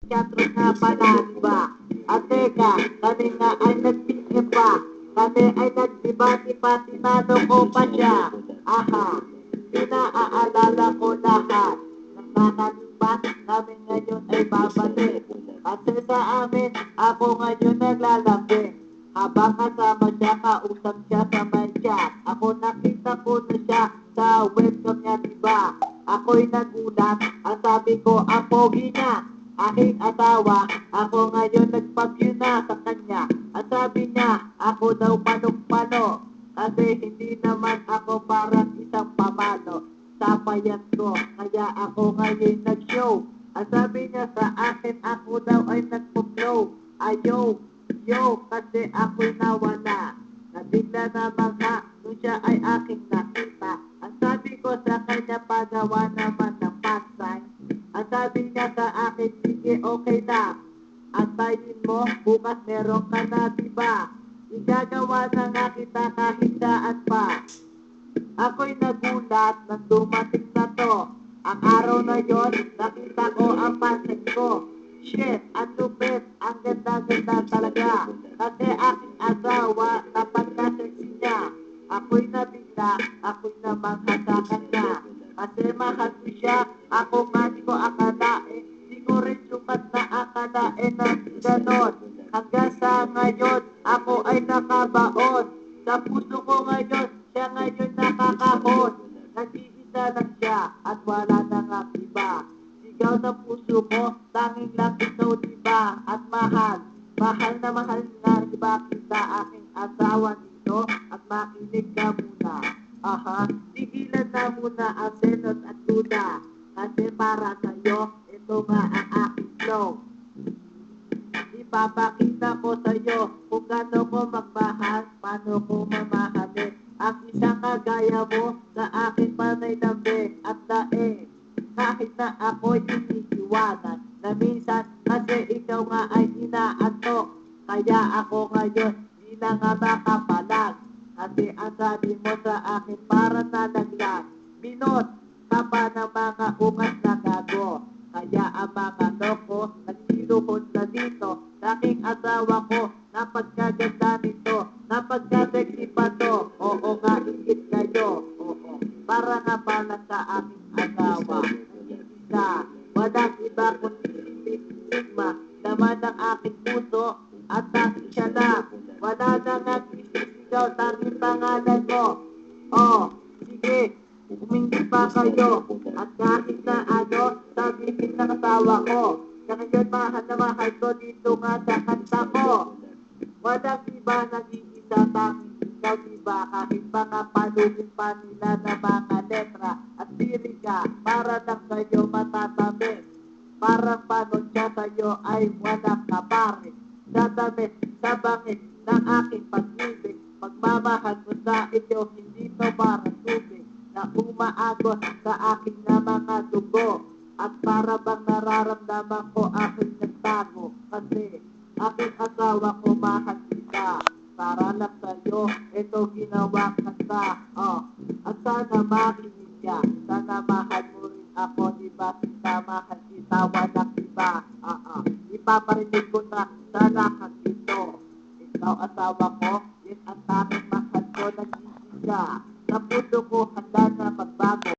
teatro nga pala, diba? At teka, kami nga ay nag-PM pa. Kami ay nagdibati pa, tinano ko pa siya. Aha, pinaaalala ko lahat. Nang nakalipas, kami ngayon ay babalik. Kasi sa amin, ako ngayon naglalambing. Habang kasama siya, kausap siya sa may chat. Ako nakita ko na siya sa webcam niya, diba? Ako'y nagulat, ang sabi ko, ang pogi niya. Aking asawa, ako ngayon nagpag-view na sa kanya. Ang sabi niya, ako daw panong-pano. Kasi hindi naman ako parang isang pamano sa payat ko. Kaya ako ngayon nag-show. Ang sabi niya sa akin, ako daw ay nagpo-flow. Ayaw, yo, kasi ako'y nawala. Nabigla naman ka, nung siya ay aking nakita. Ang sabi ko sa kanya, pagawa naman ng pastime. Ang sabi niya sa akin, sige, okay na. Antayin mo, bukas meron ka na, diba? Igagawa na nga kita kahit daan pa. Ako'y nagulat nang dumating na to. Ang araw na yon, nakita ko ang pansin ko. Shit, ang lupit, ang ganda-ganda talaga. Kasi aking asawa, napagka-sexy niya. Ako'y nabigla, ako'y namangha sa kanya. Kasi mahal ko siya, ako nga di ko akalain. Di ko rin sukat na akalain na ganon. Hanggang sa ngayon, ako ay nakabaon. Sa puso ko ngayon, siya ngayon nakakahon. Nag-iisa lang siya at wala na nga iba. Sigaw sa puso ko, tanging lang ikaw diba? At mahal, mahal na diba kita aking asawa dito? At makinig ka muna. Aha, tigilan na muna ang selos at duda. Kasi para sa'yo, ito nga ang aking flow. Ipapakita ko sa'yo kung gaano ko magmahal, paano ko mamahalin. Ang isang kagaya mo sa aking panay lambing at daing. Kahit na ako'y iniiwanan, na minsan kasi ikaw nga ay inaantok. Kaya ako ngayon, di na nga makapalag. Kasi ang sabi mo sa akin para nalaglag. Binot ka pa ng mga ungas na gago. Kaya ang mga loko nagsiluhod na dito. Aking asawa ko, napagkaganda nito, napagkasexy pa to. Oo nga, ingit kayo. Oo, para nga pala sa aking asawa. Nag-iisa, walang iba kundi si Sigma. Laman ng aking puso at tanging siya lang. Wala na nga isisigaw, tanging pangalan mo. Oh, sige, humingi pa kayo. At kahit na ano, sabihin ng asawa ko. Ngayon mahal na mahal ko dito nga sa kanta ko. Walang iba nag-iisa tanging ikaw diba? Kahit mga palugin pa nila na mga letra at lirika para lang sa'yo matatabi. Parang panon siya sa'yo ay walang kapare. Sa damit, sa bangit ng aking pag-ibig. Pagmamahal ko sa iyo, hindi to parang tubig na umaagos sa aking na mga dugo. At para bang nararamdaman ko aking nagtago. Kasi aking asawa ko mahal kita. Para lang sa'yo, ito ginawang kanta. Oh, at sana makinig ka. Sana mahal mo rin ako, diba? Kita mahal kita, walang iba. Ipaparinig ko na sa lahat ito. Ikaw asawa ko,